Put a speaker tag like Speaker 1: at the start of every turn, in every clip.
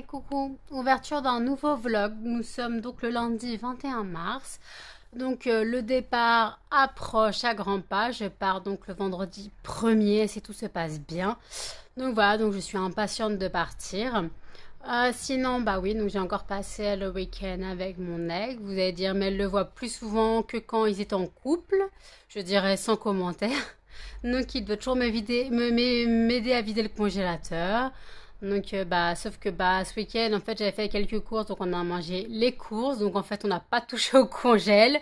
Speaker 1: coucou, ouverture d'un nouveau vlog. Nous sommes donc le lundi 21 mars. Donc le départ approche à grands pas. Je pars donc le vendredi 1er si tout se passe bien. Donc voilà, donc je suis impatiente de partir. Sinon, bah oui, donc j'ai encore passé le week-end avec mon ex. Vous allez dire, mais elle le voit plus souvent que quand ils étaient en couple. Je dirais sans commentaire. Donc il doit toujours m'aider à vider le congélateur. Donc bah sauf que bah ce week-end en fait j'avais fait quelques courses, donc on a mangé les courses, donc en fait on n'a pas touché au congèle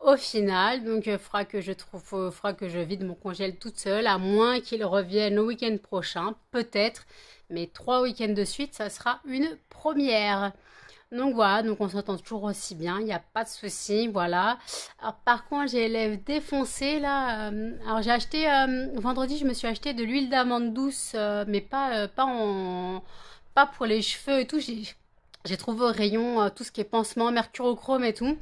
Speaker 1: au final. Donc faudra que je vide mon congèle toute seule, à moins qu'il revienne le week-end prochain, peut-être. Mais 3 week-ends de suite, ça sera une première. Donc voilà, donc on s'entend toujours aussi bien, il n'y a pas de souci, voilà. Alors par contre, j'ai les lèvres défoncées là. Alors j'ai acheté, vendredi, je me suis acheté de l'huile d'amande douce, mais pas pour les cheveux et tout. J'ai trouvé au rayon tout ce qui est pansement, mercurochrome et tout.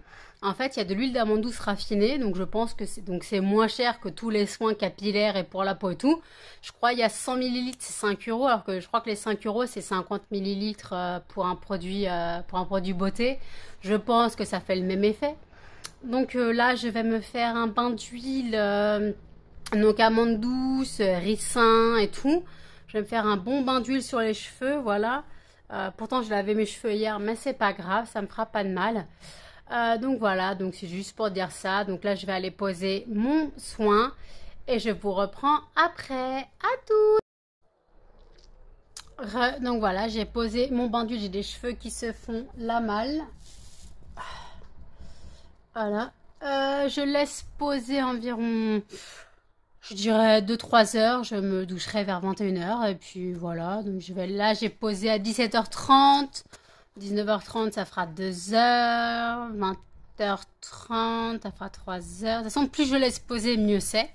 Speaker 1: En fait, il y a de l'huile d'amande douce raffinée, donc je pense que c'est moins cher que tous les soins capillaires et pour la peau et tout. Je crois il y a 100 millilitres, c'est 5 euros, alors que je crois que les 5 euros, c'est 50 millilitres pour un produit beauté. Je pense que ça fait le même effet. Donc là, je vais me faire un bain d'huile, donc amande douce, ricin et tout. Je vais me faire un bon bain d'huile sur les cheveux, voilà. Pourtant, je lavais mes cheveux hier, mais c'est pas grave, ça me fera pas de mal. Donc voilà, donc c'est juste pour dire ça. Donc là, je vais aller poser mon soin et je vous reprends après. À tout. Donc voilà, j'ai posé mon bain d'huile. J'ai des cheveux qui se font la malle. Voilà. Je laisse poser environ, je dirais 2-3 heures. Je me doucherai vers 21 h. Et puis voilà, donc j'ai posé à 17h30. 19h30, ça fera 2 heures. 20h30, ça fera 3 heures. De toute façon, plus je laisse poser, mieux c'est.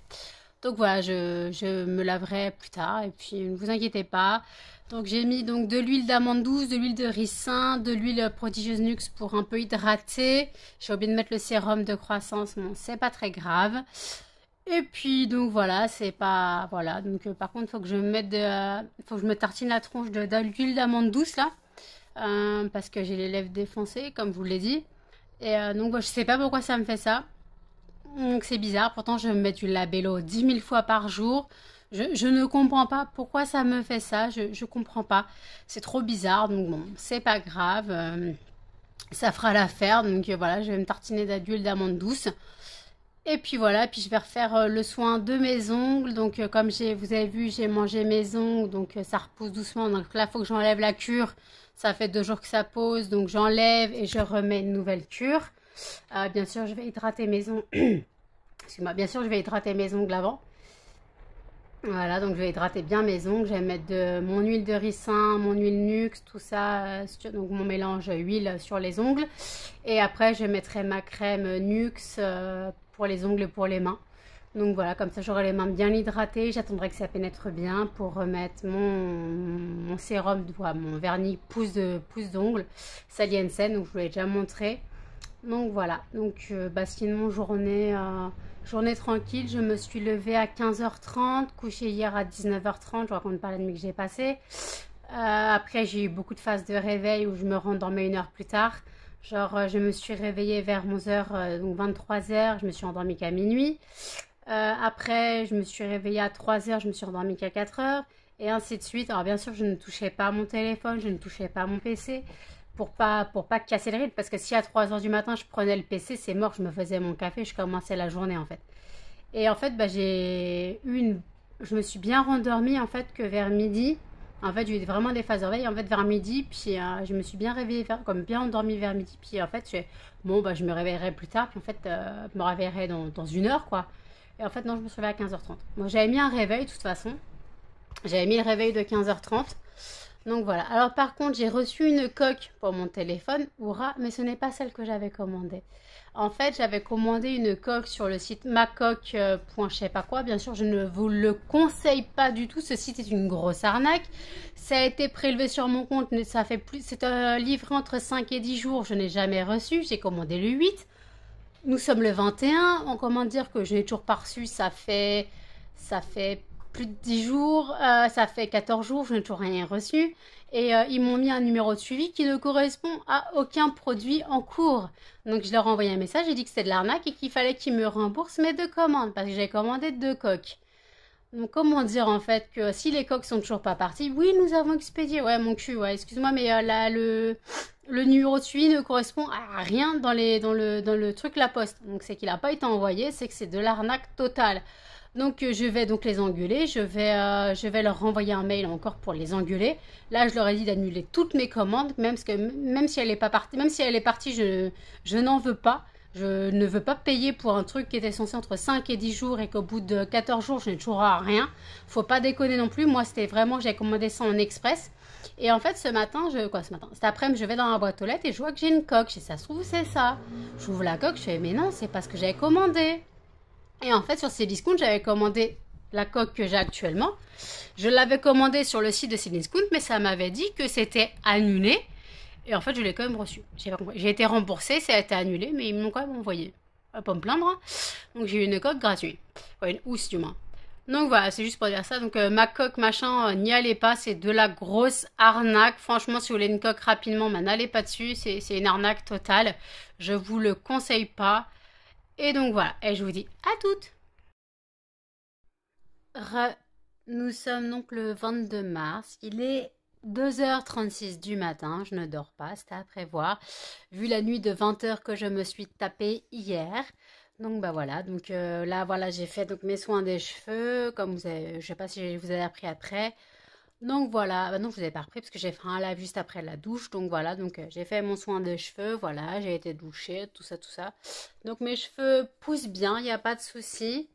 Speaker 1: Donc voilà, je me laverai plus tard. Et puis, ne vous inquiétez pas. Donc j'ai mis donc de l'huile d'amande douce, de l'huile de ricin, de l'huile prodigieuse Nux pour un peu hydrater. J'ai oublié de mettre le sérum de croissance, bon, c'est pas très grave. Et puis donc voilà, c'est pas... Voilà, donc par contre, faut que je me tartine la tronche de l'huile d'amande douce là. Parce que j'ai les lèvres défoncées, comme je vous l'ai dit. Et donc, je sais pas pourquoi ça me fait ça. Donc, c'est bizarre. Pourtant, je me mets du labello 10 000 fois par jour. Je ne comprends pas pourquoi ça me fait ça. Je comprends pas. C'est trop bizarre. Donc, bon, c'est pas grave. Ça fera l'affaire. Donc, voilà, je vais me tartiner d'huile d'amande douce. Et puis voilà, puis je vais refaire le soin de mes ongles. Donc comme vous avez vu, j'ai mangé mes ongles, donc ça repousse doucement. Donc là, il faut que j'enlève la cure. Ça fait 2 jours que ça pose, donc j'enlève et je remets une nouvelle cure. Bien sûr, je vais hydrater mes ongles. Excuse-moi, bien sûr, je vais hydrater mes ongles avant. Voilà, donc je vais hydrater bien mes ongles. Je vais mettre mon huile de ricin, mon huile Nux, tout ça, donc mon mélange huile sur les ongles. Et après, je mettrai ma crème Nux pour les ongles et pour les mains. Donc voilà, comme ça j'aurai les mains bien hydratées. J'attendrai que ça pénètre bien pour remettre mon sérum, mon vernis pousse d'ongles Sally Hansen, donc je vous l'ai déjà montré. Donc voilà, donc sinon journée tranquille. Je me suis levée à 15h30, couchée hier à 19h30, je raconte pas la nuit que j'ai passée. Après j'ai eu beaucoup de phases de réveil où je me rendormais 1 heure plus tard. Genre je me suis réveillée vers 11h, donc 23h, je me suis endormie qu'à minuit. Après je me suis réveillée à 3h, je me suis endormie qu'à 4h. Et ainsi de suite. Alors bien sûr je ne touchais pas à mon téléphone, je ne touchais pas à mon PC. Pour pas casser le rythme, parce que si à 3h du matin je prenais le PC, c'est mort, je me faisais mon café, je commençais la journée en fait. Et en fait, je me suis bien rendormie en fait que vers midi. En fait, j'ai eu vraiment des phases de réveil en fait vers midi, puis je me suis bien réveillée, comme bien endormie vers midi, puis en fait, je me réveillerai plus tard, puis en fait, je me réveillerai dans 1 heure quoi. Et en fait, non, je me suis réveillée à 15h30. Bon, j'avais mis un réveil de toute façon, j'avais mis le réveil de 15h30. Donc voilà. Alors par contre, j'ai reçu une coque pour mon téléphone, Oura, mais ce n'est pas celle que j'avais commandée. En fait, j'avais commandé une coque sur le site macoque. Je sais pas quoi. Bien sûr, je ne vous le conseille pas du tout. Ce site est une grosse arnaque. Ça a été prélevé sur mon compte, mais ça fait plus. C'est livré entre 5 et 10 jours. Je n'ai jamais reçu. J'ai commandé le 8. Nous sommes le 21. On comment dire que je n'ai toujours pas reçu. Ça fait plus de 10 jours, ça fait 14 jours, je n'ai toujours rien reçu. Et ils m'ont mis un numéro de suivi qui ne correspond à aucun produit en cours. Donc je leur ai envoyé un message, j'ai dit que c'était de l'arnaque et qu'il fallait qu'ils me remboursent mes 2 commandes, parce que j'ai commandé 2 coques. Donc comment dire en fait que si les coques sont toujours pas parties, oui nous avons expédié, ouais mon cul, ouais excuse-moi mais là le numéro de suivi ne correspond à rien dans le truc La Poste. Donc c'est qu'il n'a pas été envoyé, c'est que c'est de l'arnaque totale. Donc je vais donc les engueuler, je vais leur renvoyer un mail encore pour les engueuler. Là je leur ai dit d'annuler toutes mes commandes, même si elle est pas partie, même si elle est partie, je n'en veux pas. Je ne veux pas payer pour un truc qui était censé entre 5 et 10 jours et qu'au bout de 14 jours, je n'ai toujours rien. Faut pas déconner non plus. Moi, c'était vraiment, j'ai commandé ça en express. Et en fait, ce matin, cet après-midi, je vais dans la boîte aux lettres et je vois que j'ai une coque. Et ça se trouve, c'est ça. J'ouvre la coque, je fais, mais non, c'est pas ce que j'avais commandé. Et en fait, sur Cdiscount, j'avais commandé la coque que j'ai actuellement. Je l'avais commandée sur le site de Cdiscount, mais ça m'avait dit que c'était annulé. Et en fait, je l'ai quand même reçu. J'ai été remboursée, ça a été annulé, mais ils m'ont quand même envoyé. Pas me plaindre. Hein. Donc j'ai eu une coque gratuite. Ouais, une housse du moins. Donc voilà, c'est juste pour dire ça. Donc ma coque, machin, n'y allez pas. C'est de la grosse arnaque. Franchement, si vous voulez une coque rapidement, n'allez pas dessus. C'est une arnaque totale. Je vous le conseille pas. Et donc voilà. Et je vous dis à toutes. Nous sommes donc le 22 mars. Il est 2h36 du matin, je ne dors pas, c'était à prévoir, vu la nuit de 20 heures que je me suis tapée hier. Donc bah voilà, donc là voilà, j'ai fait donc mes soins des cheveux, comme vous avez, je sais pas si je vous avez appris après. Donc voilà, bah non, je vous ai pas repris parce que j'ai fait un live juste après la douche. Donc voilà, donc j'ai fait mon soin des cheveux, voilà, j'ai été douchée, tout ça, tout ça. Donc mes cheveux poussent bien, il n'y a pas de souci.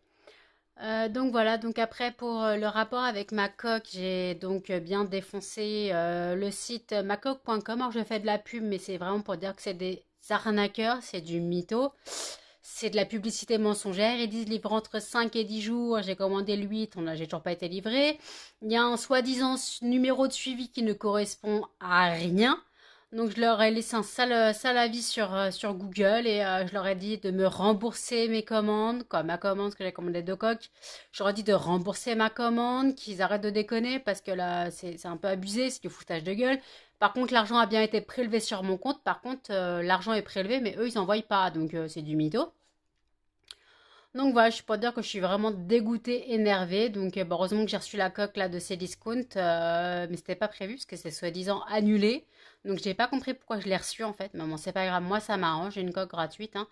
Speaker 1: Donc voilà, donc après pour le rapport avec ma coque, j'ai donc bien défoncé le site macoque.com. Alors je fais de la pub, mais c'est vraiment pour dire que c'est des arnaqueurs, c'est du mytho. C'est de la publicité mensongère. Ils disent livre entre 5 et 10 jours. J'ai commandé le 8, j'ai toujours pas été livré. Il y a un soi-disant numéro de suivi qui ne correspond à rien. Donc je leur ai laissé un sale avis sur Google et je leur ai dit de me rembourser mes commandes, quoi, ma commande, parce que j'ai commandé 2 coques. Je leur ai dit de rembourser ma commande, qu'ils arrêtent de déconner parce que là c'est un peu abusé, c'est du foutage de gueule. Par contre l'argent a bien été prélevé sur mon compte, par contre l'argent est prélevé mais eux ils n'envoient pas, donc c'est du mytho. Donc voilà, je peux dire que je suis vraiment dégoûtée, énervée. Donc bah, heureusement que j'ai reçu la coque là de Cdiscount, mais c'était pas prévu parce que c'est soi-disant annulé. Donc j'ai pas compris pourquoi je l'ai reçu en fait. Mais bon, c'est pas grave, moi ça m'arrange, j'ai une coque gratuite. Hein.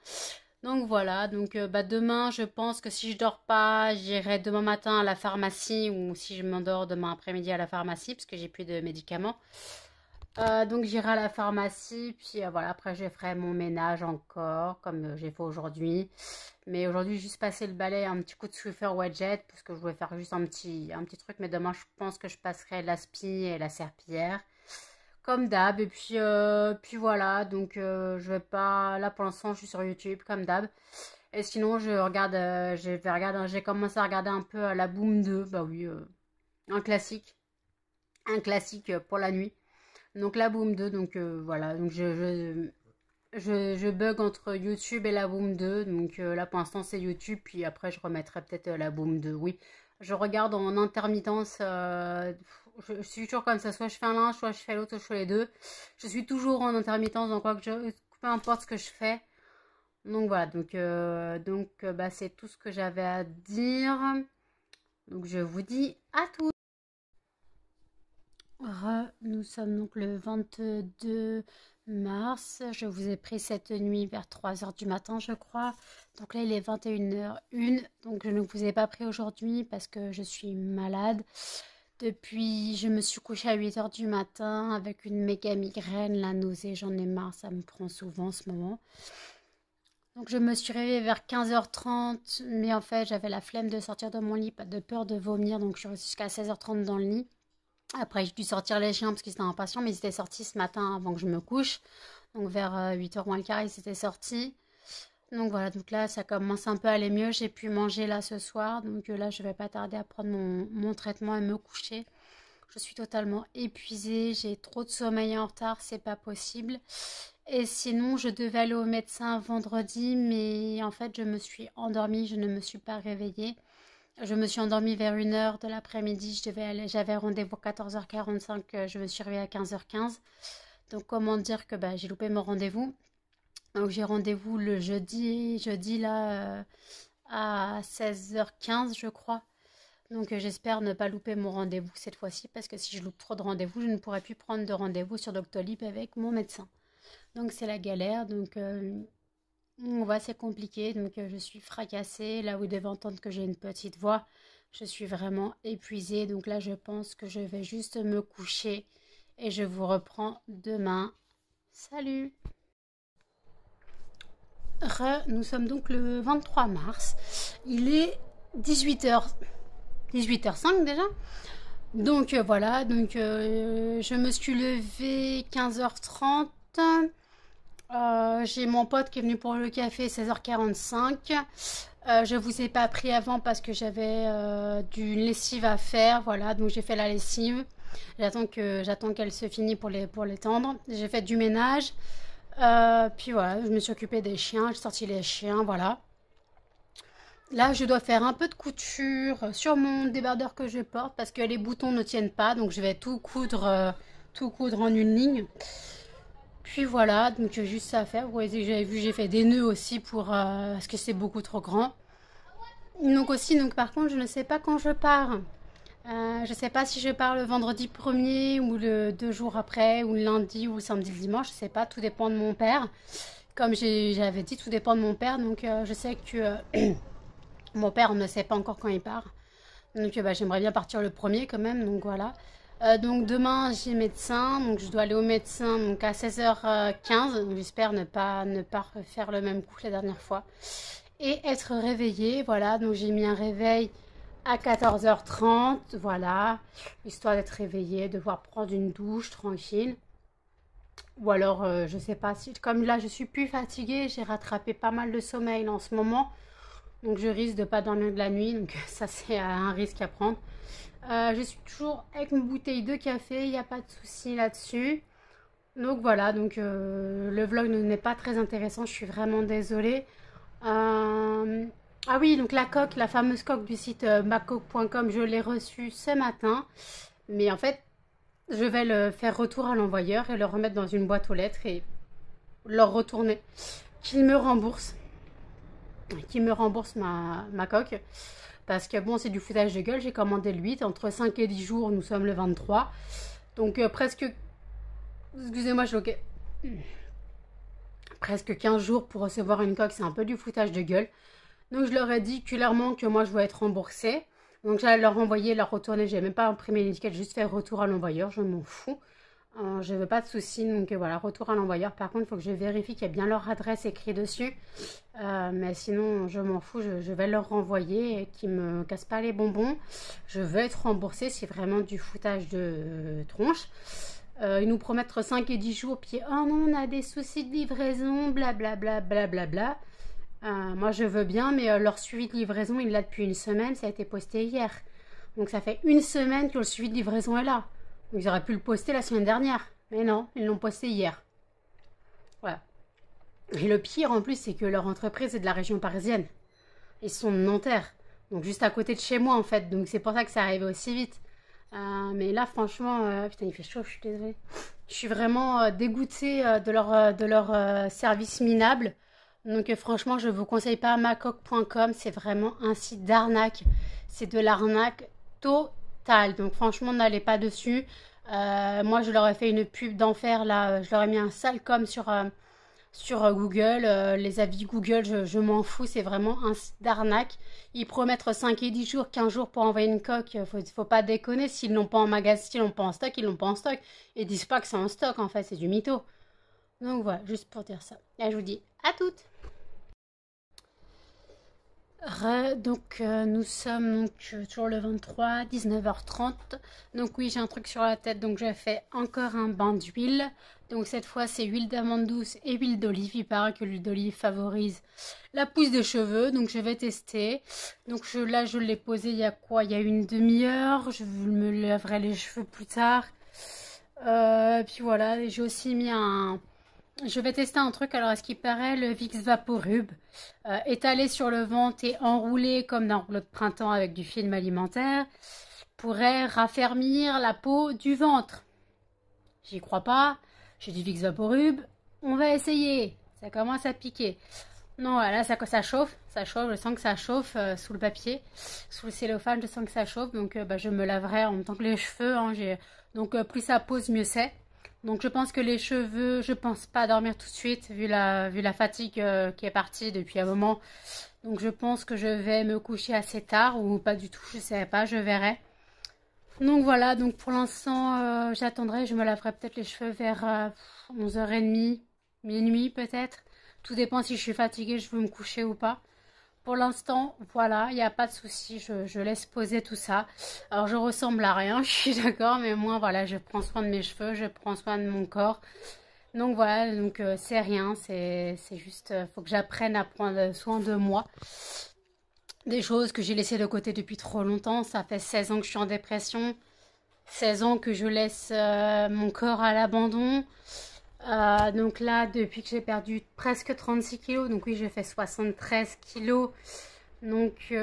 Speaker 1: Donc voilà, donc bah, demain je pense que si je dors pas, j'irai demain matin à la pharmacie ou si je m'endors demain après-midi à la pharmacie parce que j'ai plus de médicaments. Donc j'irai à la pharmacie, puis voilà, après je ferai mon ménage encore, comme j'ai fait aujourd'hui. Mais aujourd'hui, juste passer le balai, un petit coup de Swiffer Wedget, parce que je voulais faire juste un petit truc. Mais demain, je pense que je passerai l'aspi et la serpillière, comme d'hab. Et puis voilà, donc je vais pas... Là, pour l'instant, je suis sur YouTube, comme d'hab. Et sinon, j'ai commencé à regarder un peu la Boom 2, bah oui, un classique. Un classique pour la nuit. Donc la Boom 2, donc voilà, donc je bug entre YouTube et la Boom 2. Donc là pour l'instant c'est YouTube, puis après je remettrai peut-être la Boom 2. Oui, je regarde en intermittence, je suis toujours comme ça, soit je fais l'un, soit je fais l'autre, soit je fais les deux. Je suis toujours en intermittence, donc peu importe ce que je fais. Donc voilà, donc bah, c'est tout ce que j'avais à dire. Donc je vous dis à tous. Nous sommes donc le 22 mars. Je vous ai pris cette nuit vers 3 heures du matin, je crois. Donc là, il est 21h01. Donc je ne vous ai pas pris aujourd'hui parce que je suis malade. Depuis, je me suis couchée à 8 heures du matin avec une méga migraine, la nausée, j'en ai marre, ça me prend souvent en ce moment. Donc je me suis réveillée vers 15h30, mais en fait, j'avais la flemme de sortir de mon lit, pas de peur de vomir, donc je suis restée jusqu'à 16h30 dans le lit. Après, j'ai dû sortir les chiens parce qu'ils étaient impatients, mais ils étaient sortis ce matin avant que je me couche. Donc vers 8h moins le quart, ils étaient sortis. Donc voilà, donc là, ça commence un peu à aller mieux. J'ai pu manger là ce soir. Donc là, je vais pas tarder à prendre mon traitement et me coucher. Je suis totalement épuisée. J'ai trop de sommeil en retard, c'est pas possible. Et sinon, je devais aller au médecin vendredi, mais en fait, je me suis endormie, je ne me suis pas réveillée. Je me suis endormie vers 1 heure de l'après-midi. J'avais rendez-vous à 14h45. Je me suis réveillée à 15h15. Donc, comment dire que bah, j'ai loupé mon rendez-vous. Donc, j'ai rendez-vous le jeudi là, à 16h15, je crois. Donc, j'espère ne pas louper mon rendez-vous cette fois-ci, parce que si je loupe trop de rendez-vous, je ne pourrai plus prendre de rendez-vous sur Doctolib avec mon médecin. Donc, c'est la galère. Donc, c'est compliqué. Donc, je suis fracassée. Là, vous devez entendre que j'ai une petite voix. Je suis vraiment épuisée. Donc là, je pense que je vais juste me coucher et je vous reprends demain. Salut! Nous sommes donc le 23 mars. Il est 18h. 18h05 déjà. Donc voilà, donc je me suis levée 15h30. J'ai mon pote qui est venu pour le café 16h45. Je vous ai pas pris avant parce que j'avais du lessive à faire. Voilà, donc j'ai fait la lessive. J'attends qu'elle se finisse pour l'étendre. J'ai fait du ménage. Puis voilà, je me suis occupée des chiens. J'ai sorti les chiens, voilà. Là, je dois faire un peu de couture sur mon débardeur que je porte parce que les boutons ne tiennent pas. Donc, je vais tout coudre en une ligne. Puis voilà, donc juste ça à faire. Vous voyez, j'avais vu, j'ai fait des nœuds aussi parce que c'est beaucoup trop grand. Donc par contre, je ne sais pas quand je pars. Je ne sais pas si je pars le vendredi 1er ou le 2 jours après, ou le lundi ou le samedi, le dimanche. Je ne sais pas, tout dépend de mon père. Comme j'avais dit, tout dépend de mon père. Donc je sais que mon père ne sait pas encore quand il part. Donc j'aimerais bien partir le 1er quand même. Donc voilà. Donc demain j'ai médecin, donc je dois aller au médecin donc à 16h15, donc j'espère ne pas refaire le même coup que la dernière fois et être réveillée. Voilà, donc j'ai mis un réveil à 14h30, voilà, histoire d'être réveillée, de pouvoir prendre une douche tranquille. Ou alors je sais pas, si comme là je suis plus fatiguée, j'ai rattrapé pas mal de sommeil en ce moment, donc je risque de pas dormir de la nuit, donc ça c'est un risque à prendre. Je suis toujours avec une bouteille de café, il n'y a pas de souci là-dessus. Donc voilà, donc le vlog n'est pas très intéressant, je suis vraiment désolée. Ah oui, donc la fameuse coque du site macoque.com, je l'ai reçue ce matin. Mais en fait, je vais le faire retour à l'envoyeur et le remettre dans une boîte aux lettres et leur retourner. Qu'il me rembourse ma coque. Parce que bon, c'est du foutage de gueule. J'ai commandé le 8. Entre 5 et 10 jours, nous sommes le 23. Donc presque... Excusez-moi, presque 15 jours pour recevoir une coque. C'est un peu du foutage de gueule. Donc je leur ai dit clairement que moi, je dois être remboursée. Donc j'allais leur envoyer, leur retourner. J'ai même pas imprimé l'étiquette, juste fait retour à l'envoyeur. Je m'en fous. Je veux pas de soucis, donc voilà, retour à l'envoyeur. Par contre, il faut que je vérifie qu'il y a bien leur adresse écrite dessus. Mais sinon, je m'en fous, je vais leur renvoyer et qu'ils me cassent pas les bonbons. Je veux être remboursée, c'est vraiment du foutage de tronche. Ils nous promettent 5 et 10 jours, puis oh non, on a des soucis de livraison, blablabla, blablabla. Moi, je veux bien, mais leur suivi de livraison, il l'a depuis une semaine, ça a été posté hier. Donc ça fait une semaine que le suivi de livraison est là. Ils auraient pu le poster la semaine dernière. Mais non, ils l'ont posté hier. Voilà. Et le pire en plus, c'est que leur entreprise est de la région parisienne. Ils sont de Nanterre. Donc juste à côté de chez moi en fait. Donc c'est pour ça que ça arrivait aussi vite. Mais là franchement, putain il fait chaud, je suis désolée. Je suis vraiment dégoûtée de leur service minable. Donc franchement, je ne vous conseille pas macoque.com. C'est vraiment un site d'arnaque. C'est de l'arnaque totale. Donc franchement, n'allez pas dessus. Moi, je leur ai fait une pub d'enfer. Là, je leur ai mis un sale com sur Google. Les avis Google, je m'en fous. C'est vraiment un site d'arnaque. Ils promettent 5 et 10 jours, 15 jours pour envoyer une coque. Faut pas déconner. S'ils l'ont pas en magasin, s'ils l'ont pas en stock, ils l'ont pas en stock. Ils disent pas que c'est en stock, en fait. C'est du mytho. Donc voilà, juste pour dire ça. Et je vous dis à toutes. Donc nous sommes toujours le 23, 19h30. Donc oui, j'ai un truc sur la tête, donc j'ai fait encore un bain d'huile. Donc cette fois c'est huile d'amande douce et huile d'olive. Il paraît que l'huile d'olive favorise la pousse des cheveux, donc je vais tester. Donc là je l'ai posé il y a quoi? Il y a une demi-heure. Je me laverai les cheveux plus tard. Puis voilà, j'ai aussi mis un Je vais tester un truc. Alors, à ce qui paraît, le Vicks Vaporub, étalé sur le ventre et enroulé comme d'un rouleau de printemps avec du film alimentaire, pourrait raffermir la peau du ventre. J'y crois pas. J'ai du Vicks Vaporub. On va essayer. Ça commence à piquer. Non, là, ça chauffe. Ça chauffe. Je sens que ça chauffe sous le papier. Sous le cellophane, je sens que ça chauffe. Donc, je me laverai en même temps que les cheveux. Hein, donc, plus ça pose, mieux c'est. Donc, je pense que les cheveux, je pense pas dormir tout de suite, vu la fatigue qui est partie depuis un moment. Donc, je pense que je vais me coucher assez tard ou pas du tout. Je sais pas, je verrai. Donc voilà, donc pour l'instant, j'attendrai, je me laverai peut-être les cheveux vers 11h30, minuit peut-être. Tout dépend si je suis fatiguée, je veux me coucher ou pas. Pour l'instant, voilà, il n'y a pas de souci, je laisse poser tout ça. Alors je ressemble à rien, je suis d'accord, mais moi voilà, je prends soin de mes cheveux, je prends soin de mon corps. Donc voilà, donc c'est rien, c'est juste, faut que j'apprenne à prendre soin de moi. Des choses que j'ai laissées de côté depuis trop longtemps. Ça fait 16 ans que je suis en dépression. 16 ans que je laisse mon corps à l'abandon. Donc là, depuis que j'ai perdu presque 36 kilos, donc oui, j'ai fait 73 kilos. Donc, oui,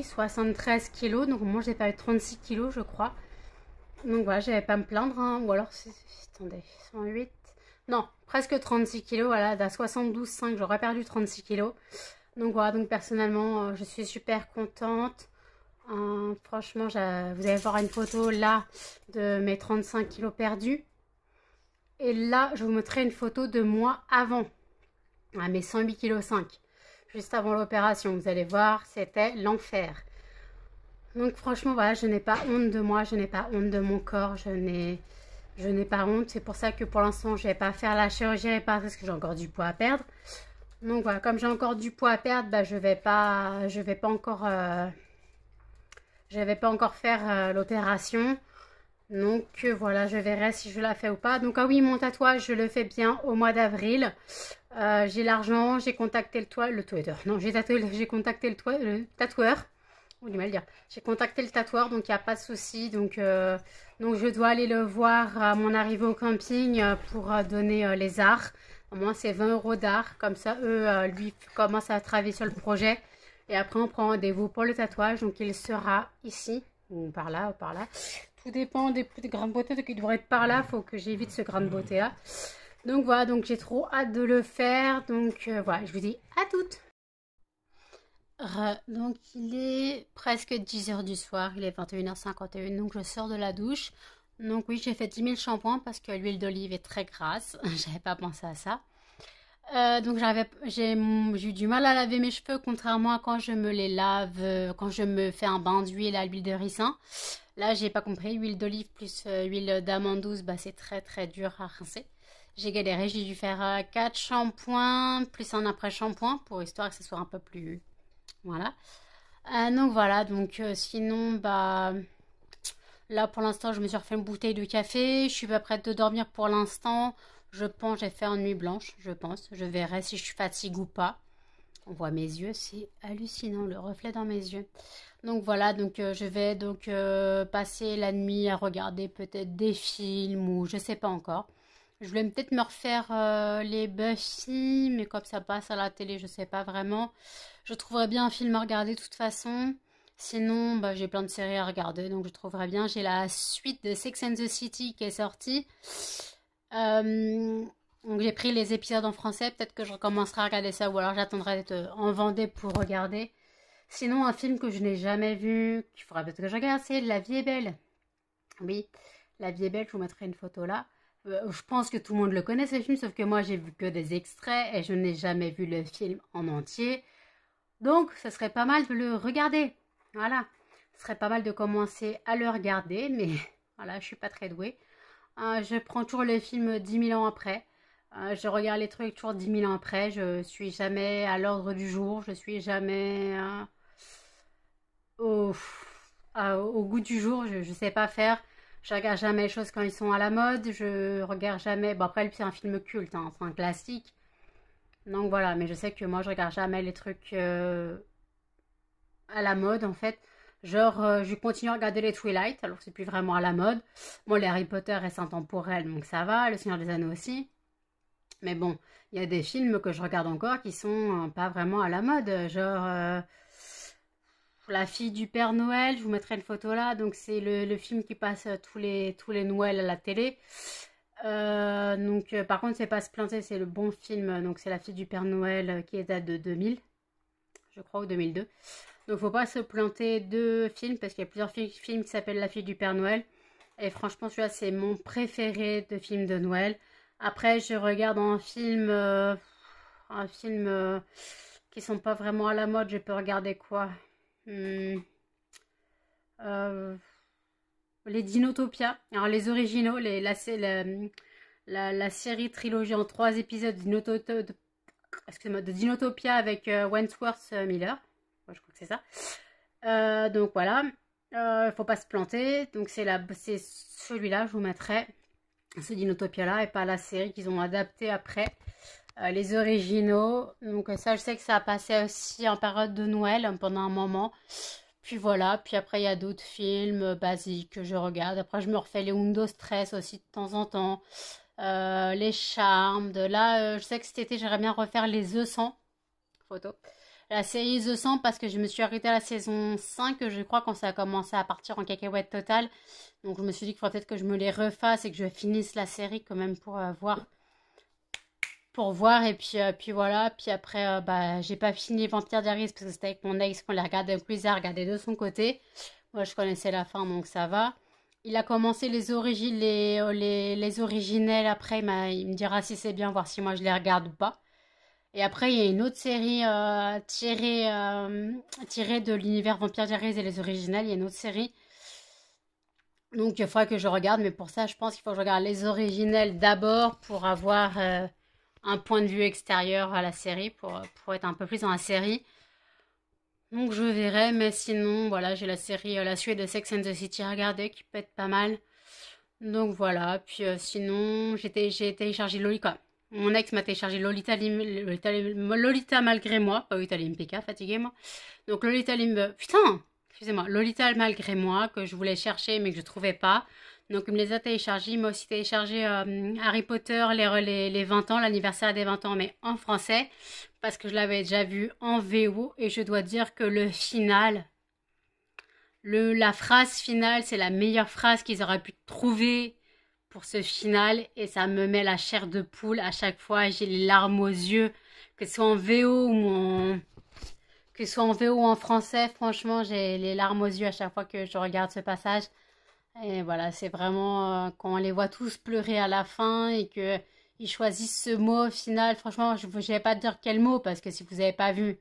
Speaker 1: 73 kilos. Donc moi, j'ai perdu 36 kilos, je crois. Donc voilà, je vais pas me plaindre. Hein. Ou alors, attendez, 108. Non, presque 36 kilos. Voilà, à 72,5, j'aurais perdu 36 kilos. Donc voilà, donc personnellement, je suis super contente. Franchement, vous allez voir une photo là de mes 35 kilos perdus. Et là, je vous montrerai une photo de moi avant, à mes 108,5 kg, juste avant l'opération. Vous allez voir, c'était l'enfer. Donc franchement, voilà, je n'ai pas honte de moi, je n'ai pas honte de mon corps, je n'ai pas honte. C'est pour ça que pour l'instant, je ne vais pas faire la chirurgie parce que j'ai encore du poids à perdre. Donc voilà, comme j'ai encore du poids à perdre, bah, je vais pas encore faire l'opération. Donc voilà, je verrai si je la fais ou pas. Donc ah oui, mon tatouage, je le fais bien au mois d'avril. J'ai l'argent, j'ai contacté le tatoueur. Non, j'ai contacté le tatoueur. On du mal dire. J'ai contacté le tatoueur, donc il n'y a pas de souci. Donc je dois aller le voir à mon arrivée au camping pour donner les arts. Moi, c'est 20 € d'art. Comme ça, eux, lui, commencent à travailler sur le projet. Et après, on prend rendez-vous pour le tatouage. Donc, il sera ici, ou par là, ou par là. Tout dépend des grains de beauté. Donc, il devrait être par là. Il faut que j'évite ce grain de beauté-là. Donc, voilà. Donc, j'ai trop hâte de le faire. Donc, voilà. Je vous dis à toutes. Donc, il est presque 10 h du soir. Il est 21h51. Donc, je sors de la douche. Donc oui, j'ai fait 10 000 shampoings parce que l'huile d'olive est très grasse. J'avais pas pensé à ça. Donc j'ai eu du mal à laver mes cheveux, contrairement à quand je me les lave, quand je me fais un bain d'huile à l'huile de ricin. Là, j'ai pas compris. Huile d'olive plus huile d'amande douce, bah, c'est très très dur à rincer. J'ai galéré, j'ai dû faire 4 shampoings plus un après-shampoing pour histoire que ce soit un peu plus... Voilà. Donc voilà, donc sinon, bah... Là, pour l'instant, je me suis refait une bouteille de café. Je suis pas prête de dormir pour l'instant. Je pense que je vais faire une nuit blanche, je pense. Je verrai si je suis fatiguée ou pas. On voit mes yeux, c'est hallucinant, le reflet dans mes yeux. Donc voilà, donc je vais donc passer la nuit à regarder peut-être des films ou je sais pas encore. Je voulais peut-être me refaire les Buffy, mais comme ça passe à la télé, je sais pas vraiment. Je trouverais bien un film à regarder de toute façon. Sinon, bah, j'ai plein de séries à regarder, donc je trouverais bien. J'ai la suite de Sex and the City qui est sortie. Donc j'ai pris les épisodes en français. Peut-être que je recommencerai à regarder ça ou alors j'attendrai d'être en Vendée pour regarder. Sinon, un film que je n'ai jamais vu, qu'il faudra peut-être que je regarde, c'est La vie est belle. Oui, La vie est belle, je vous mettrai une photo là. Je pense que tout le monde le connaît ce film, sauf que moi j'ai vu que des extraits et je n'ai jamais vu le film en entier. Donc, ce serait pas mal de le regarder. Voilà, ce serait pas mal de commencer à le regarder, mais voilà, je suis pas très douée. Je prends toujours les films 10 000 ans après. Je regarde les trucs toujours 10 000 ans après. Je suis jamais à l'ordre du jour. Je suis jamais au, au goût du jour. Je sais pas faire. Je regarde jamais les choses quand ils sont à la mode. Je regarde jamais... Bon, après, c'est un film culte, hein, c'est un classique. Donc voilà, mais je sais que moi, je regarde jamais les trucs à la mode, en fait. Genre, je continue à regarder les Twilight, alors c'est plus vraiment à la mode. Bon, les Harry Potter restent intemporels, donc ça va. Le Seigneur des Anneaux aussi. Mais bon, il y a des films que je regarde encore qui sont pas vraiment à la mode. Genre, La fille du Père Noël, je vous mettrai une photo là. Donc, c'est le film qui passe tous les Noëls à la télé. Par contre, c'est pas se planter, c'est le bon film. Donc, c'est La fille du Père Noël qui date de 2000, je crois, ou 2002. Donc, faut pas se planter de films parce qu'il y a plusieurs films qui s'appellent La fille du Père Noël. Et franchement, celui-là, c'est mon préféré de film de Noël. Après, je regarde un film qui sont pas vraiment à la mode. Je peux regarder quoi? Hmm, euh, les Dinotopia. Alors, les originaux, la série trilogie en 3 épisodes de Dinotopia avec Wentworth Miller. Ouais, je crois que c'est ça. Donc voilà. Faut pas se planter. Donc c'est celui-là, je vous mettrai ce Dinotopia là et pas la série qu'ils ont adapté après. Les originaux. Donc ça, je sais que ça a passé aussi en période de Noël pendant un moment. Puis voilà. Puis après, il y a d'autres films basiques que je regarde. Après, je me refais les Windows Stress aussi de temps en temps. Les Charmes. Là, je sais que cet été, j'aimerais bien refaire les The 100 photos. La série The 100 parce que je me suis arrêtée à la saison 5, je crois, quand ça a commencé à partir en cacahuète totale. Donc je me suis dit qu'il faudrait peut-être que je me les refasse et que je finisse la série quand même pour voir. Et puis voilà. Puis après, j'ai pas fini Vampire Diaries parce que c'était avec mon ex qu'on les regardait, donc lui il a regardé de son côté. Moi je connaissais la fin donc ça va. Il a commencé les originels après, il me dira si c'est bien, voir si moi je les regarde ou pas. Et après, il y a une autre série tirée de l'univers Vampire Diaries et les originales. Il y a une autre série. Donc, il faudra que je regarde. Mais pour ça, je pense qu'il faut que je regarde les originales d'abord pour avoir un point de vue extérieur à la série, pour être un peu plus dans la série. Donc, je verrai. Mais sinon, voilà, j'ai la suite de Sex and the City à regarder qui peut être pas mal. Donc, voilà. Puis sinon, j'ai téléchargé Lolita. Mon ex m'a téléchargé Lolita malgré moi, pas Lolita Olympica, fatigué moi. Donc Lolita malgré moi, que je voulais chercher mais que je trouvais pas. Donc il me les a téléchargés. Il m'a aussi téléchargé Harry Potter, les 20 ans, l'anniversaire des 20 ans, mais en français, parce que je l'avais déjà vu en VO, et je dois dire que le final, la phrase finale, c'est la meilleure phrase qu'ils auraient pu trouver pour ce final et ça me met la chair de poule à chaque fois. J'ai les larmes aux yeux, que ce soit en VO ou en français. Franchement, j'ai les larmes aux yeux à chaque fois que je regarde ce passage. Et voilà, c'est vraiment quand on les voit tous pleurer à la fin et que ils choisissent ce mot au final. Franchement, je ne vais pas te dire quel mot parce que si vous n'avez pas vu,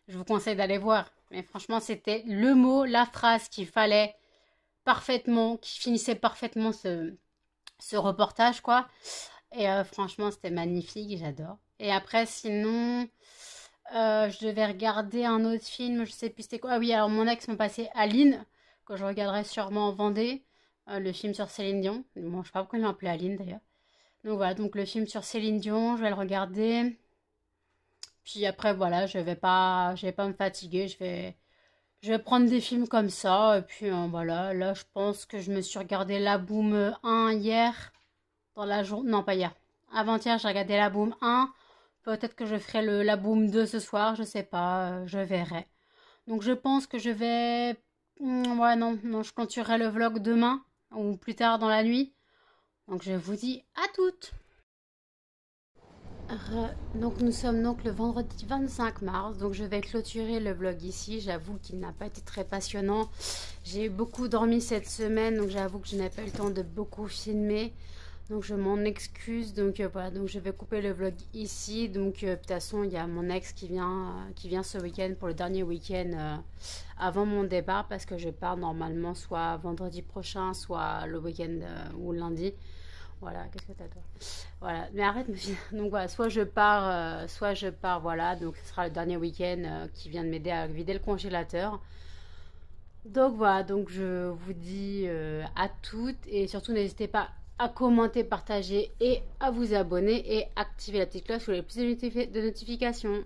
Speaker 1: je vous conseille d'aller voir. Mais franchement, c'était le mot, la phrase qu'il fallait parfaitement, qui finissait parfaitement ce reportage, quoi. Et franchement, c'était magnifique, j'adore. Et après, sinon, je devais regarder un autre film, je sais plus c'était quoi. Ah oui, alors mon ex m'a passé Aline, que je regarderai sûrement en Vendée. Le film sur Céline Dion. Bon, je sais pas pourquoi il m'a appelé Aline d'ailleurs. Donc voilà, donc le film sur Céline Dion, je vais le regarder. Puis après, voilà, je vais pas me fatiguer, je vais prendre des films comme ça. Et puis voilà, là, je pense que je me suis regardé La Boom 1 hier. Dans la journée. Non, pas hier. Avant-hier, j'ai regardé La Boom 1. Peut-être que je ferai La Boom 2 ce soir. Je sais pas. Je verrai. Donc, je pense que je vais. Ouais, non, non, je clôturerai le vlog demain. Ou plus tard dans la nuit. Donc, je vous dis à toutes. Donc nous sommes donc le vendredi 25 mars, donc je vais clôturer le vlog ici. J'avoue qu'il n'a pas été très passionnant. J'ai beaucoup dormi cette semaine, donc j'avoue que je n'ai pas eu le temps de beaucoup filmer. Donc je m'en excuse. Donc voilà, donc je vais couper le vlog ici. Donc de toute façon, il y a mon ex qui vient ce week-end pour le dernier week-end avant mon départ, parce que je pars normalement soit vendredi prochain, soit le week-end ou lundi. Voilà, qu'est-ce que t'as toi? Voilà, mais arrête. Donc voilà, soit je pars, voilà. Donc ce sera le dernier week-end qui vient de m'aider à vider le congélateur. Donc voilà, donc je vous dis à toutes et surtout n'hésitez pas à commenter, partager et à vous abonner et activer la petite cloche pour les plus de notifications.